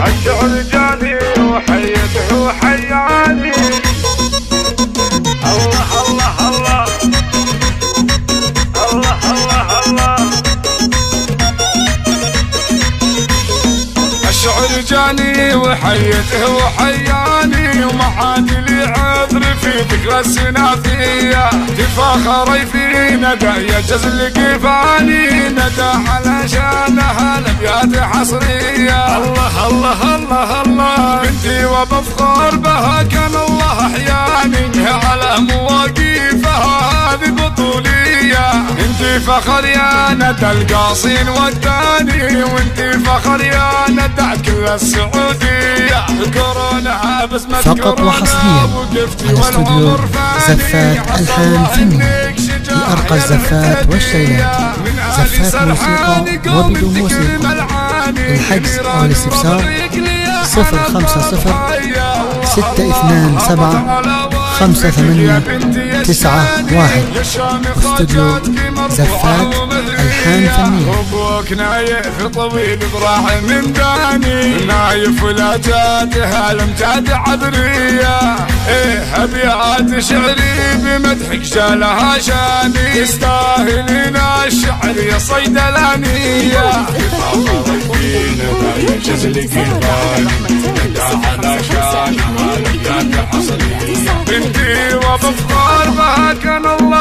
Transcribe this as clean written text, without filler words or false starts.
الشعر جاني وحيته وحياني. الله الله الله الله الله الله. الشعر جاني وحيته وحياني، ومعادي لي عذر في ذكرى السنافية. تفاخري في ندى يا جزل قفاني، ندى علشانها الابيات حصرية. الله الله الله الله. بنتي وبفخر بها كان الله احياني، على مواقفها هذه بطولية. انتي فخر يا ندى القاصين والداني، وانتي فخر يا ندى كل السعودية. كورونا بس ما فقط وحصريا على استوديو زفات ألحان فنية لأرقى الزفات والشيلات، زفات موسيقى وبدون موسيقى. الحجز أو الاستفسار 050 627 5891. استوديو زفات ألحان فنية. ابوك نايف طويل براح من داني، نايف ولا جاتها الامجاد عذرية. ايه ابيات شعري بمدحك جالها شاني، يستاهل الشعر يا صيدلانية. بنتي وبفخر بها كان الله